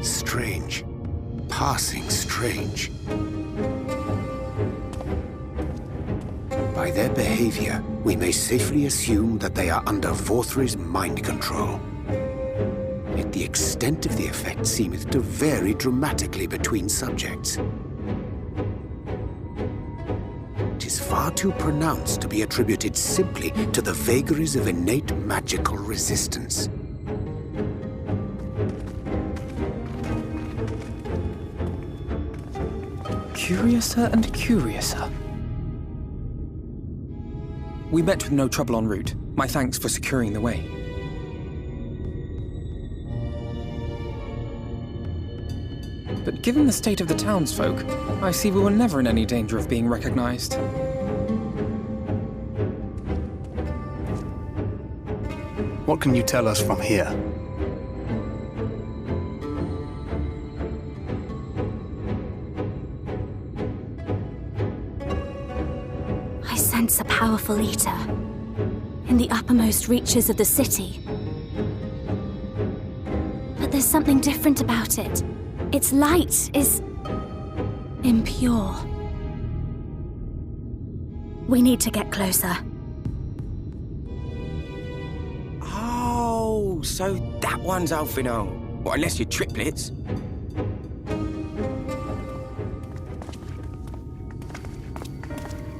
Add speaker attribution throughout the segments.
Speaker 1: Strange. Passing strange. By their behavior, we may safely assume that they are under Vorthri's mind control. Yet the extent of the effect seemeth to vary dramatically between subjects. It is far too pronounced to be attributed simply to the vagaries of innate magical resistance.
Speaker 2: Curiouser and curiouser. We met with no trouble en route. My thanks for securing the way. But given the state of the townsfolk, I see we were never in any danger of being recognized.
Speaker 3: What can you tell us from here?
Speaker 4: I sense a powerful eater in the uppermost reaches of the city. But there's something different about it. Its light is impure. We need to get closer.
Speaker 5: Oh, so that one's Alfino. Well, unless you're triplets.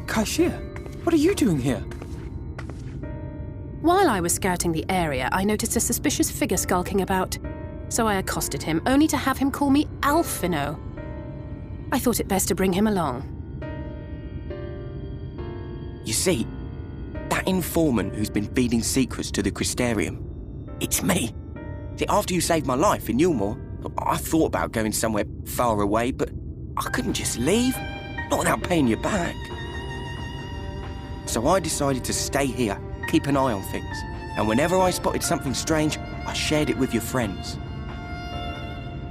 Speaker 2: Kaishir, what are you doing here?
Speaker 6: While I was scouting the area, I noticed a suspicious figure skulking about. So I accosted him, only to have him call me Alfino. I thought it best to bring him along.
Speaker 5: You see, that informant who's been feeding secrets to the Crystarium, it's me. See, after you saved my life in Eulmore, I thought about going somewhere far away, but I couldn't just leave, not without paying you back. So I decided to stay here, keep an eye on things, and whenever I spotted something strange, I shared it with your friends.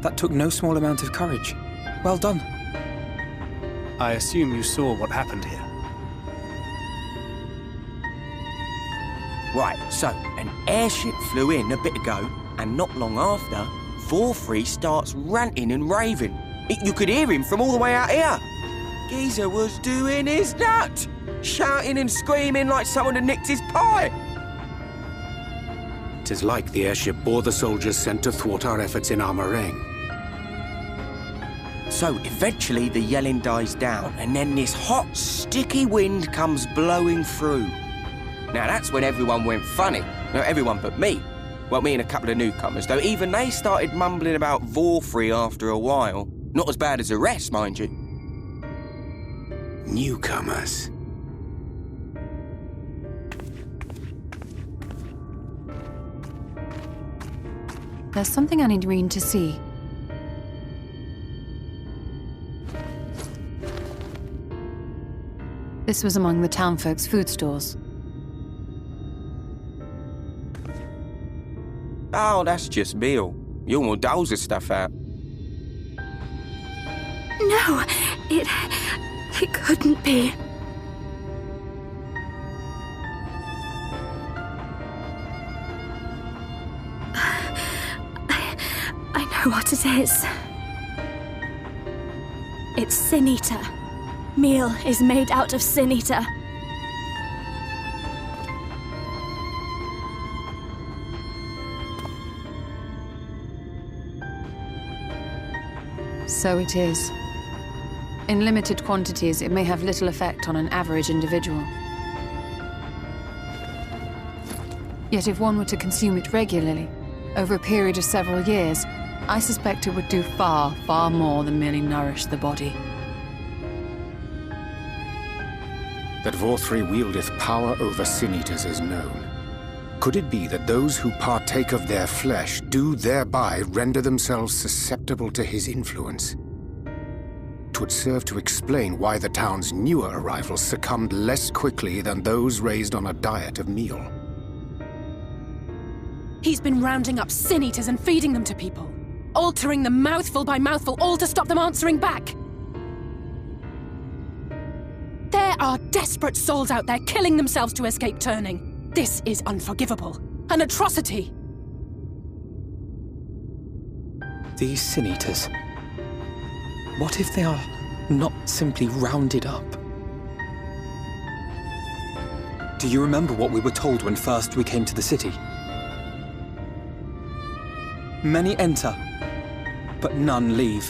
Speaker 2: That took no small amount of courage. Well done.
Speaker 3: I assume you saw what happened here.
Speaker 5: Right, so an airship flew in a bit ago, and not long after, Vorthri starts ranting and raving. You could hear him from all the way out here. Geezer was doing his nut, shouting and screaming like someone had nicked his pie.
Speaker 1: 'Tis like the airship bore the soldiers sent to thwart our efforts in Armorang.
Speaker 5: So eventually the yelling dies down, and then this hot, sticky wind comes blowing through. Now that's when everyone went funny. No, everyone but me. Well, me and a couple of newcomers, though even they started mumbling about Vorthri after a while. Not as bad as the rest, mind you.
Speaker 1: Newcomers.
Speaker 7: There's something I need Reen to see. This was among the townfolk's food stores.
Speaker 5: Oh, that's just meal. Eulmore doles the stuff out.
Speaker 4: No, it couldn't be. I know what it is. It's Sin Eater. Meal is made out of Sin Eater.
Speaker 7: So it is. In limited quantities, it may have little effect on an average individual. Yet if one were to consume it regularly, over a period of several years, I suspect it would do far, far more than merely nourish the body.
Speaker 1: That Vorthri wieldeth power over Sin-Eaters is known. Could it be that those who partake of their flesh do thereby render themselves susceptible to his influence? 'Twould serve to explain why the town's newer arrivals succumbed less quickly than those raised on a diet of meal.
Speaker 6: He's been rounding up Sin Eaters and feeding them to people, altering them mouthful by mouthful, all to stop them answering back. There are desperate souls out there killing themselves to escape turning. This is unforgivable. An atrocity.
Speaker 2: These Sin-Eaters. What if they are not simply rounded up? Do you remember what we were told when first we came to the city? Many enter, but none leave.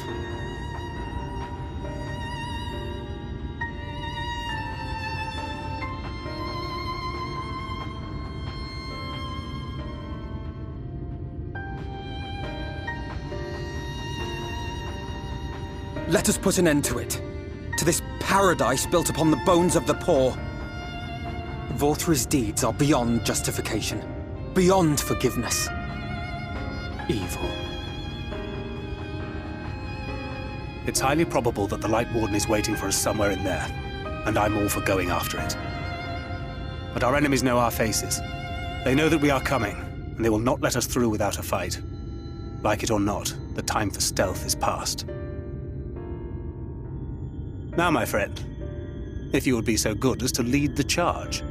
Speaker 2: Let us put an end to it. To this paradise built upon the bones of the poor. Vorthri's deeds are beyond justification. Beyond forgiveness. Evil.
Speaker 3: It's highly probable that the Light Warden is waiting for us somewhere in there, and I'm all for going after it. But our enemies know our faces. They know that we are coming, and they will not let us through without a fight. Like it or not, the time for stealth is past. Now, my friend, if you would be so good as to lead the charge.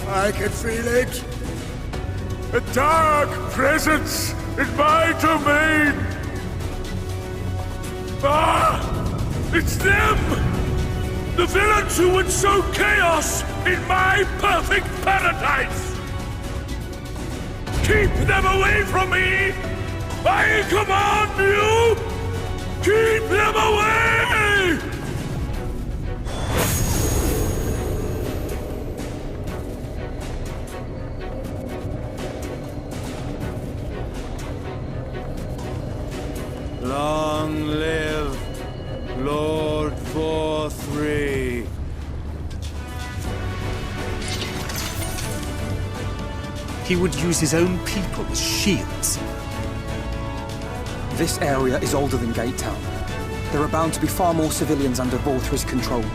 Speaker 8: I can feel it. A dark presence in my domain! Ah! It's them! The villains who would sow chaos in my perfect paradise! Keep them away from me! I command you! Keep them away! Long live Lord Vorthri.
Speaker 3: He would use his own people as shields.
Speaker 2: This area is older than Gate Town. There are bound to be far more civilians under Vorthri's control.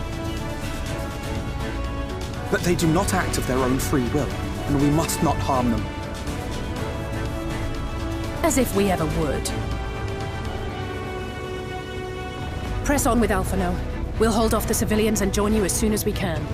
Speaker 2: But they do not act of their own free will, and we must not harm them.
Speaker 6: As if we ever would. Press on with Alphino. We'll hold off the civilians and join you as soon as we can.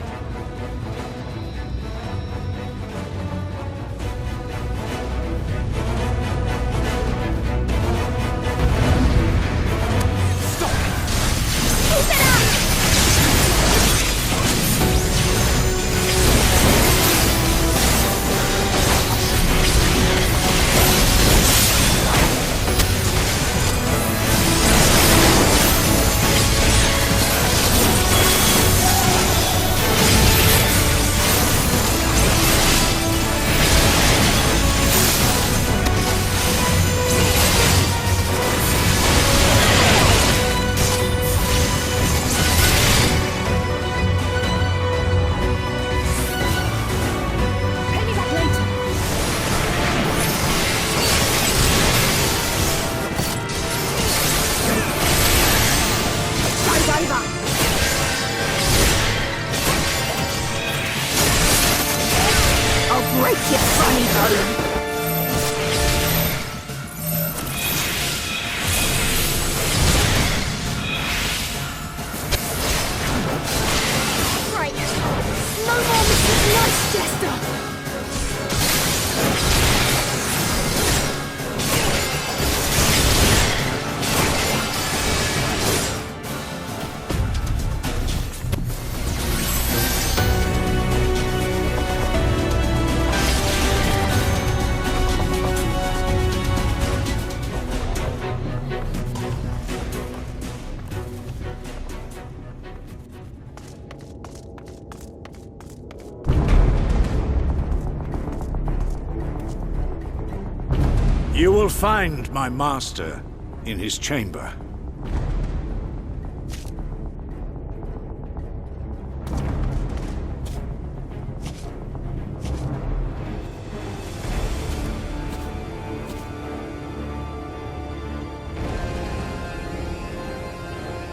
Speaker 8: You will find my master in his chamber.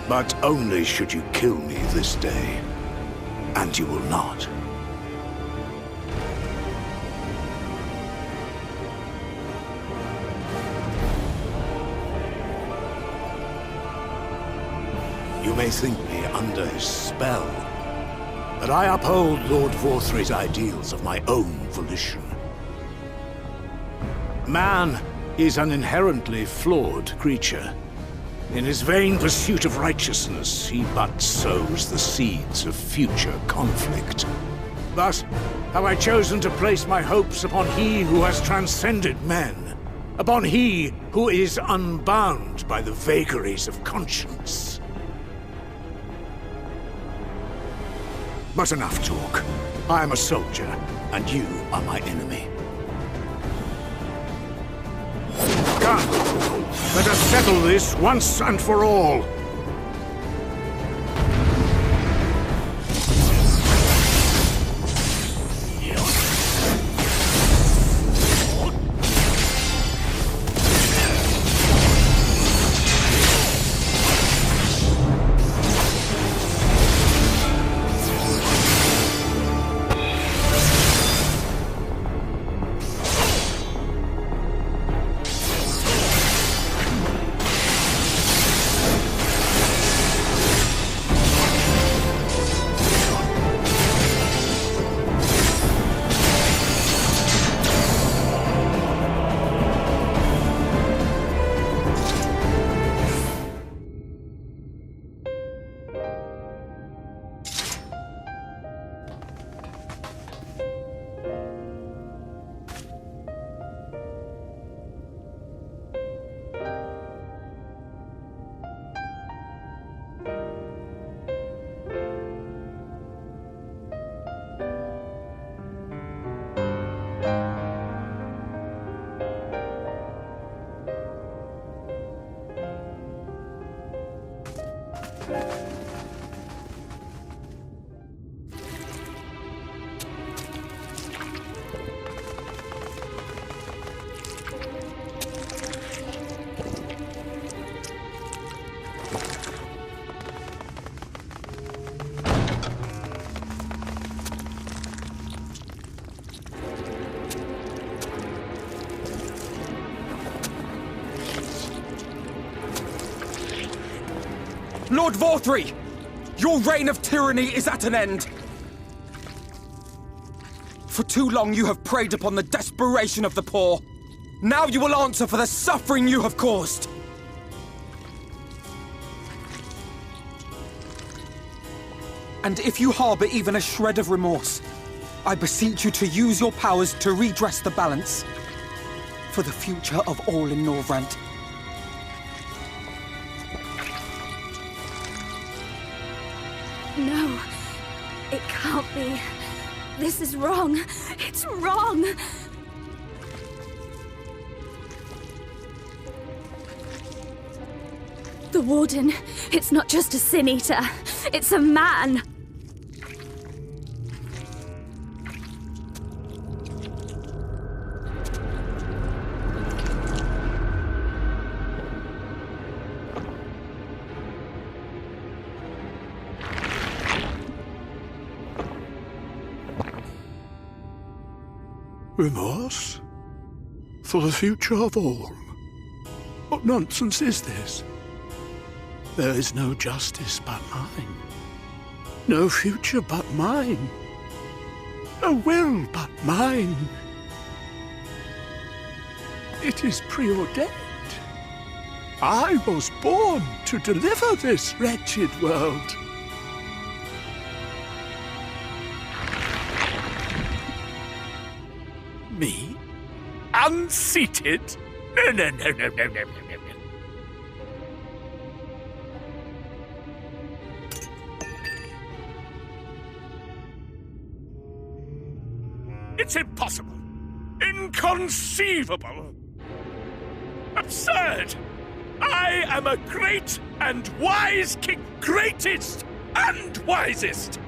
Speaker 8: But only should you kill me this day. And you will not. You may think me under his spell, but I uphold Lord Vorthry's ideals of my own volition. Man is an inherently flawed creature. In his vain pursuit of righteousness, he but sows the seeds of future conflict. Thus have I chosen to place my hopes upon he who has transcended men, upon he who is unbound by the vagaries of conscience. But enough talk. I am a soldier, and you are my enemy. Come, let us settle this once and for all.
Speaker 2: Lord Vorthry! Your reign of tyranny is at an end! For too long you have preyed upon the desperation of the poor. Now you will answer for the suffering you have caused! And if you harbor even a shred of remorse, I beseech you to use your powers to redress the balance. For the future of all in Norvrant.
Speaker 4: No, it can't be. This is wrong. It's wrong. The Warden, it's not just a Sin Eater. It's a man.
Speaker 8: Remorse? For the future of all? What nonsense is this? There is no justice but mine. No future but mine. No will but mine. It is preordained. I was born to deliver this wretched world. Me? Unseated? No. It's impossible. Inconceivable. Absurd. I am a great and wise king. Greatest and wisest.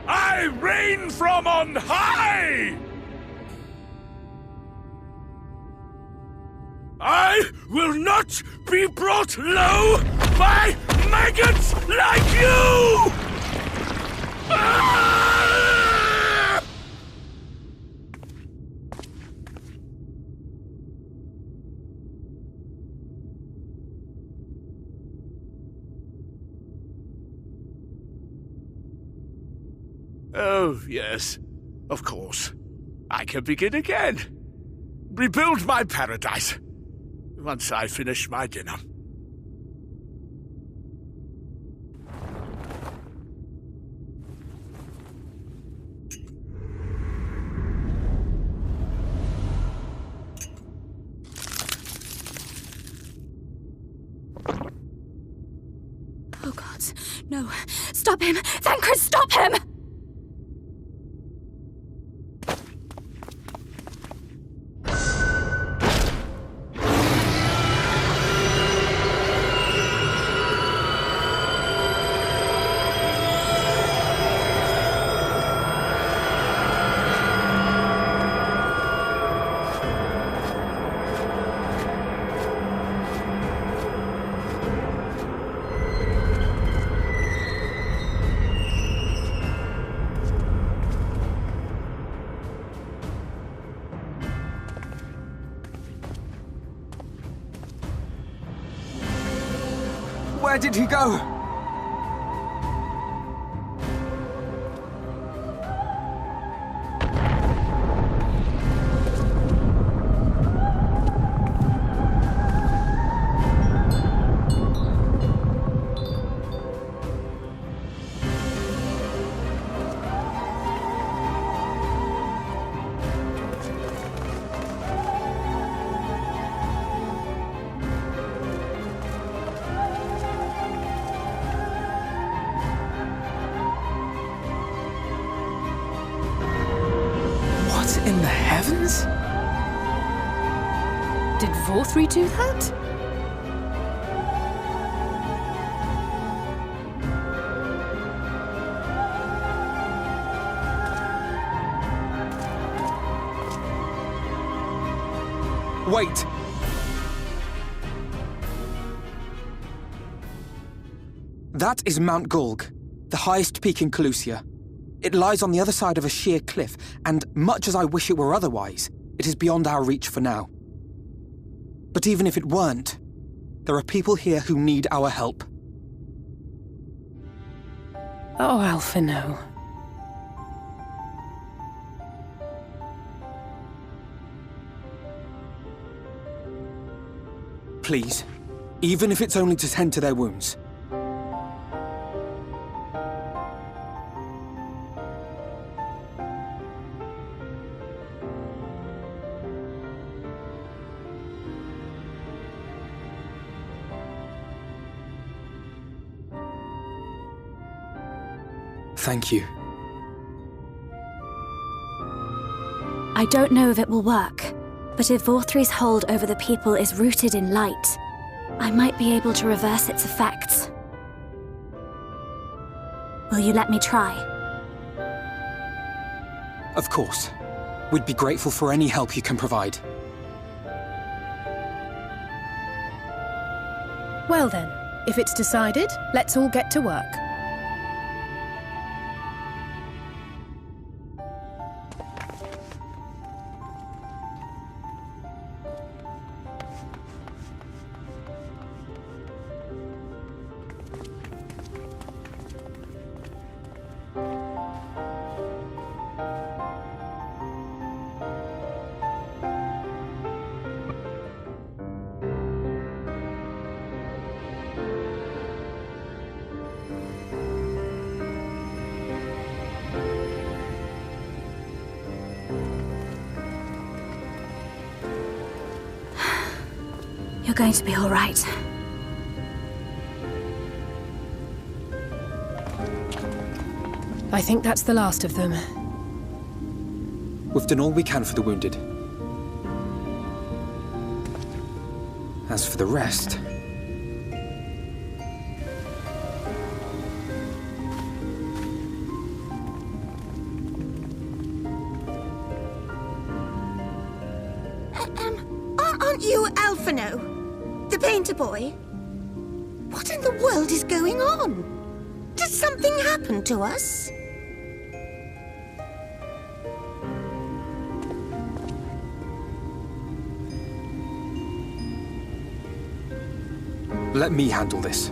Speaker 8: I reign from on high. I will not be brought low by maggots like you! Ah! Oh, yes. Of course. I can begin again. Rebuild my paradise. Once I finish my dinner.
Speaker 4: Oh, gods. No. Stop him! Thancred, stop him!
Speaker 2: Where did he go? In the heavens?
Speaker 6: Did Vorthri do that?
Speaker 2: Wait! That is Mount Gulg, the highest peak in Calusia. It lies on the other side of a sheer cliff, and much as I wish it were otherwise, it is beyond our reach for now. But even if it weren't, there are people here who need our help.
Speaker 6: Oh, Alphino.
Speaker 2: Please, even if it's only to tend to their wounds. Thank you.
Speaker 4: I don't know if it will work, but if Vorthri's hold over the people is rooted in light, I might be able to reverse its effects. Will you let me try?
Speaker 2: Of course. We'd be grateful for any help you can provide.
Speaker 6: Well then, if it's decided, let's all get to work.
Speaker 4: You're going to be all right.
Speaker 6: I think that's the last of them.
Speaker 2: We've done all we can for the wounded. As for the rest...
Speaker 9: Aren't you Alphino? The painter boy? What in the world is going on? Did something happen to us?
Speaker 2: Let me handle this.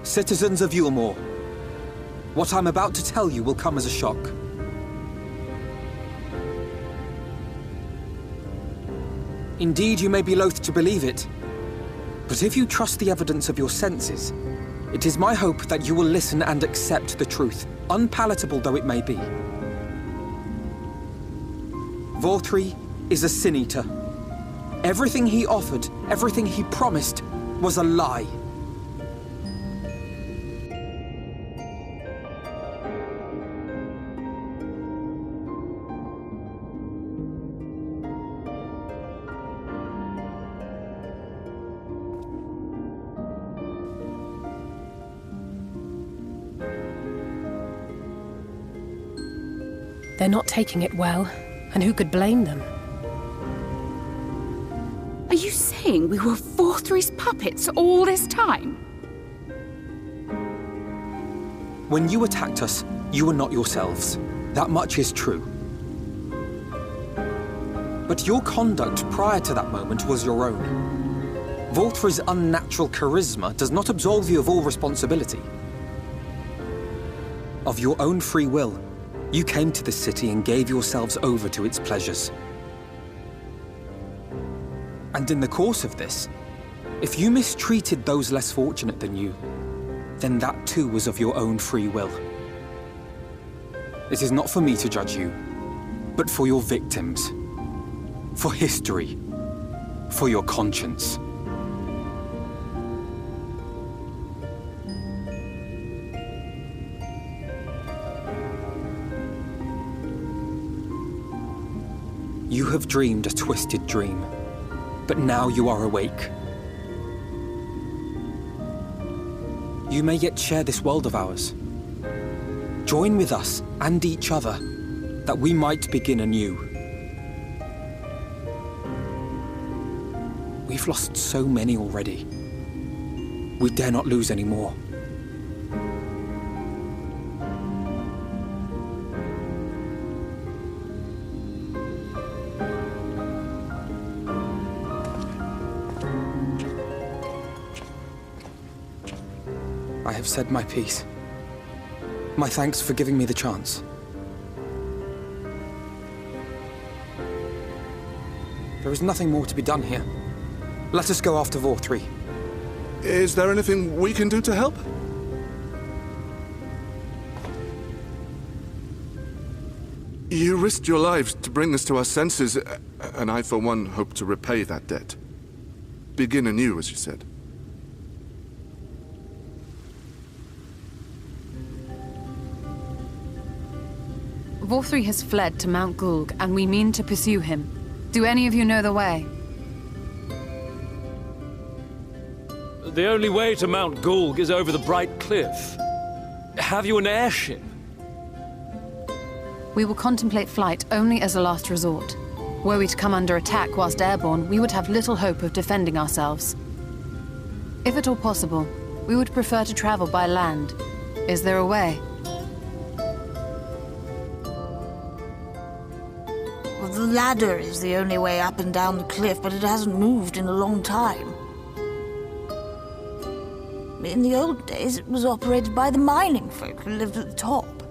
Speaker 2: Citizens of Eulmore, what I'm about to tell you will come as a shock. Indeed, you may be loath to believe it, but if you trust the evidence of your senses, it is my hope that you will listen and accept the truth, unpalatable though it may be. Vorthri is a sin-eater. Everything he offered, everything he promised, was a lie.
Speaker 6: They're not taking it well, and who could blame them?
Speaker 10: Are you saying we were Vorthri's puppets all this time?
Speaker 2: When you attacked us, you were not yourselves. That much is true. But your conduct prior to that moment was your own. Vorthri's unnatural charisma does not absolve you of all responsibility. Of your own free will, you came to this city and gave yourselves over to its pleasures. And in the course of this, if you mistreated those less fortunate than you, then that too was of your own free will. It is not for me to judge you, but for your victims, for history, for your conscience. You have dreamed a twisted dream, but now you are awake. You may yet share this world of ours. Join with us and each other, that we might begin anew. We've lost so many already. We dare not lose any more. I have said my piece. My thanks for giving me the chance. There is nothing more to be done here. Let us go after Vorthri.
Speaker 11: Is there anything we can do to help? You risked your lives to bring us to our senses, and I, for one, hope to repay that debt. Begin anew, as you said.
Speaker 7: Vorthri has fled to Mount Gulg, and we mean to pursue him. Do any of you know the way?
Speaker 12: The only way to Mount Gulg is over the Bright Cliff. Have you an airship?
Speaker 7: We will contemplate flight only as a last resort. Were we to come under attack whilst airborne, we would have little hope of defending ourselves. If at all possible, we would prefer to travel by land. Is there a way?
Speaker 13: Well, the ladder is the only way up and down the cliff, but it hasn't moved in a long time. In the old days, it was operated by the mining folk who lived at the top.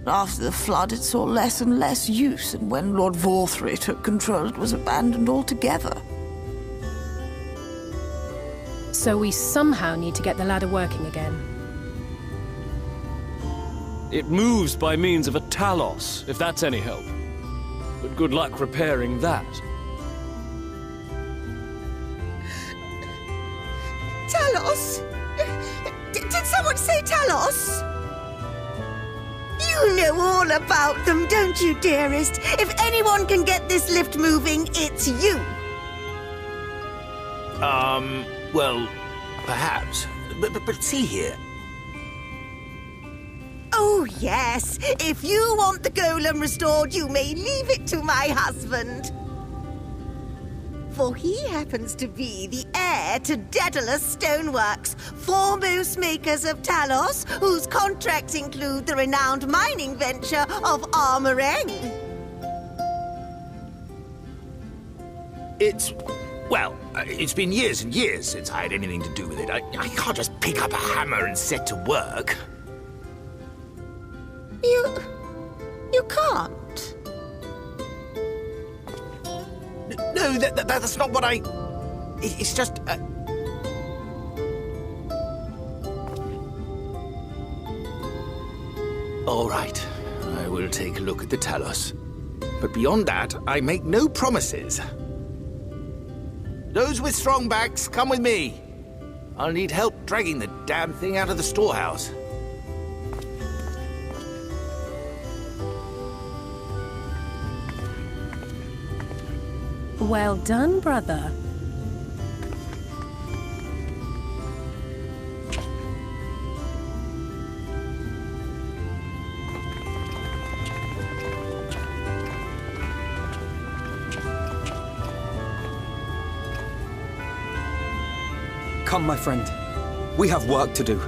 Speaker 13: After the flood, it saw less and less use, and when Lord Vorthri took control, it was abandoned altogether.
Speaker 6: So we somehow need to get the ladder working again.
Speaker 12: It moves by means of a talos, if that's any help. But good luck repairing that.
Speaker 9: Talos? Did someone say Talos? You know all about them, don't you, dearest? If anyone can get this lift moving, it's you.
Speaker 14: Well, perhaps. But see here.
Speaker 9: Oh, yes. If you want the golem restored, you may leave it to my husband. For he happens to be the heir to Daedalus Stoneworks, foremost makers of Talos, whose contracts include the renowned mining venture of Armoreng.
Speaker 14: It's Well, it's been years and years since I had anything to do with it. I can't just pick up a hammer and set to work.
Speaker 9: You can't?
Speaker 14: No, that's not what I... It's just... All right, I will take a look at the Talos. But beyond that, I make no promises. Those with strong backs, come with me. I'll need help dragging the damn thing out of the storehouse.
Speaker 6: Well done, brother.
Speaker 2: Come, my friend. We have work to do.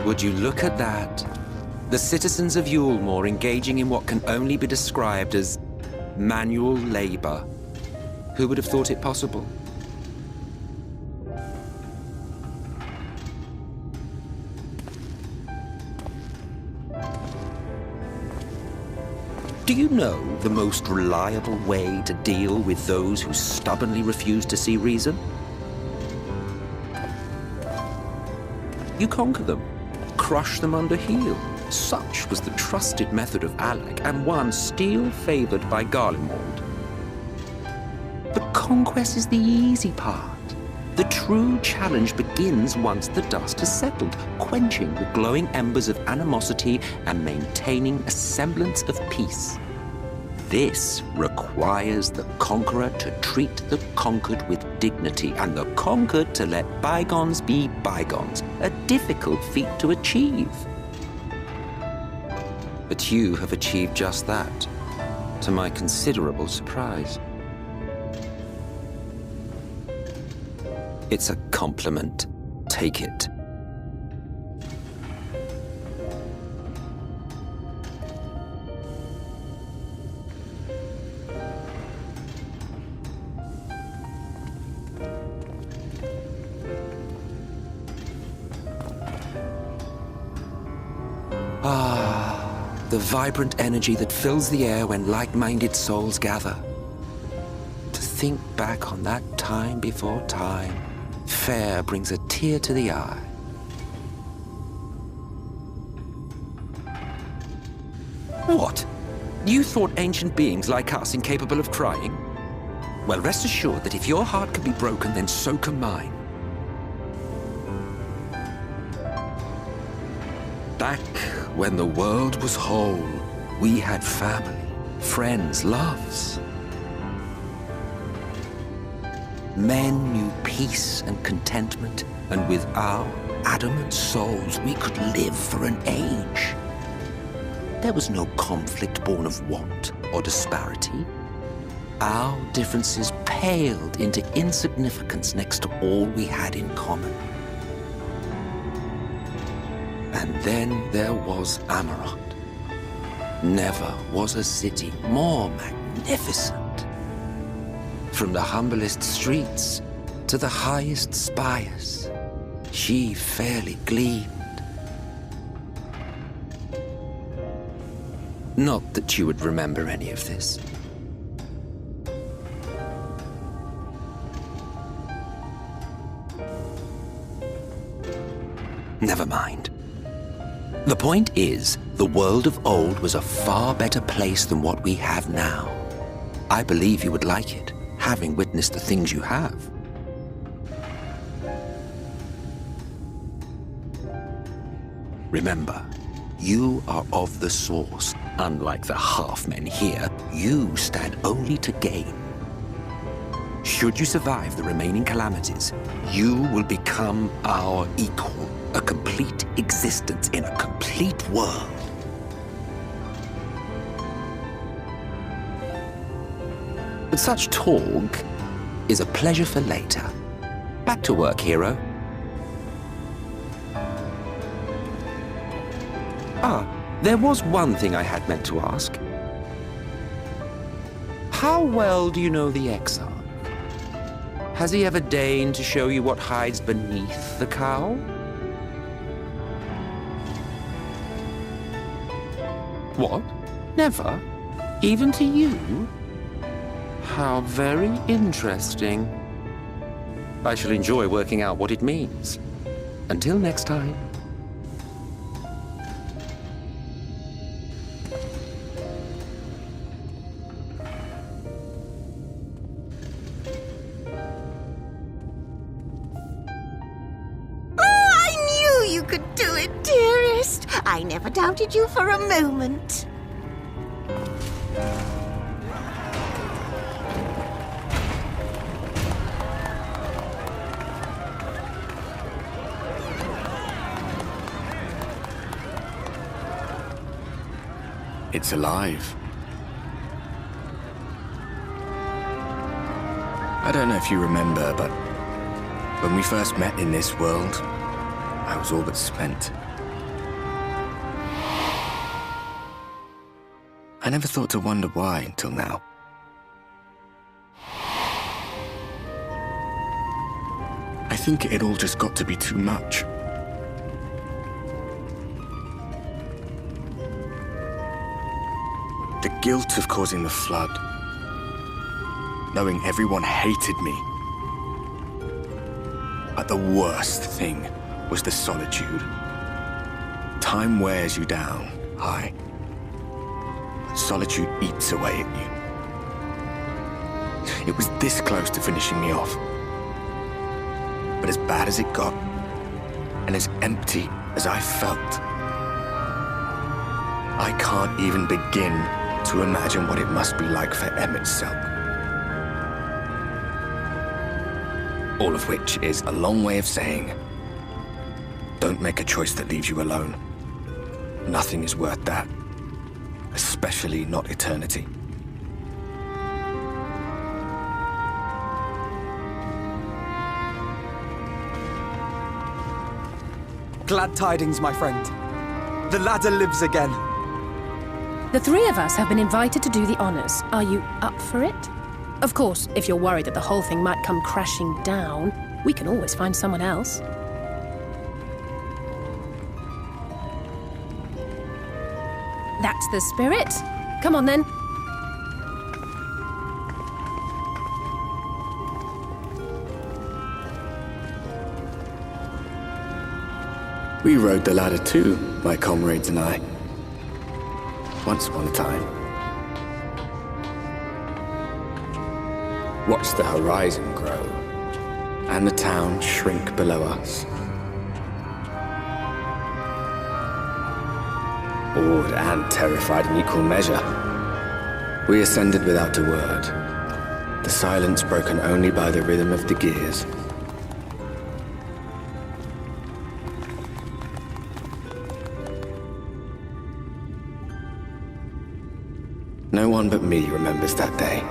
Speaker 15: Would you look at that? The citizens of Eulmore engaging in what can only be described as manual labor. Who would have thought it possible? Do you know the most reliable way to deal with those who stubbornly refuse to see reason? You conquer them. Crush them under heel. Such was the trusted method of Alec, and one still favored by Garlemald. The conquest is the easy part. The true challenge begins once the dust has settled, quenching the glowing embers of animosity and maintaining a semblance of peace. This requires the conqueror to treat the conquered with dignity, and the conquered to let bygones be bygones, a difficult feat to achieve. But you have achieved just that, to my considerable surprise. It's a compliment. Take it. The vibrant energy that fills the air when like-minded souls gather. To think back on that time before time, fair brings a tear to the eye. What? You thought ancient beings like us incapable of crying? Well, rest assured that if your heart can be broken, then so can mine. Back when the world was whole, we had family, friends, loves. Men knew peace and contentment, and with our adamant souls, we could live for an age. There was no conflict born of want or disparity. Our differences paled into insignificance next to all we had in common. And then there was Amarant. Never was a city more magnificent. From the humblest streets to the highest spires, she fairly gleamed. Not that you would remember any of this. Never mind. The point is, the world of old was a far better place than what we have now. I believe you would like it, having witnessed the things you have. Remember, You are of the source. Unlike the half-men here, you stand only to gain. Should you survive the remaining calamities, you will become our equal. A complete existence in a complete world. But such talk is a pleasure for later. Back to work, hero. There was one thing I had meant to ask. How well do you know the XIV? Has he ever deigned to show you what hides beneath the cowl? What? Never? Even to you? How very interesting. I shall enjoy working out what it means. Until next time.
Speaker 9: I never doubted you for a moment.
Speaker 16: It's alive. I don't know if you remember, but when we first met in this world, I was all but spent. I never thought to wonder why until now. I think it all just got to be too much. The guilt of causing the flood. Knowing everyone hated me. But the worst thing was the solitude. Time wears you down, aye. Solitude eats away at you. It was this close to finishing me off. But as bad as it got, and as empty as I felt, I can't even begin to imagine what it must be like for Em itself. All of which is a long way of saying, don't make a choice that leaves you alone. Nothing is worth that. Especially not eternity.
Speaker 2: Glad tidings, my friend. The ladder lives again.
Speaker 6: The three of us have been invited to do the honors. Are you up for it? Of course, if you're worried that the whole thing might come crashing down, we can always find someone else. That's the spirit. Come on, then.
Speaker 16: We rode the ladder too, my comrades and I. Once upon a time. Watched the horizon grow, and the town shrink below us. Awed and terrified in equal measure. We ascended without a word, the silence broken only by the rhythm of the gears. No one but me remembers that day.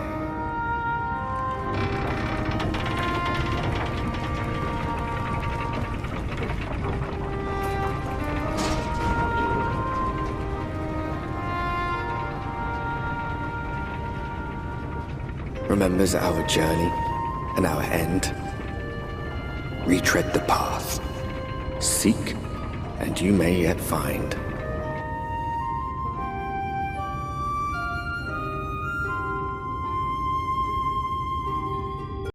Speaker 16: Remembers our journey and our end. Retread the path. Seek, and you may yet find.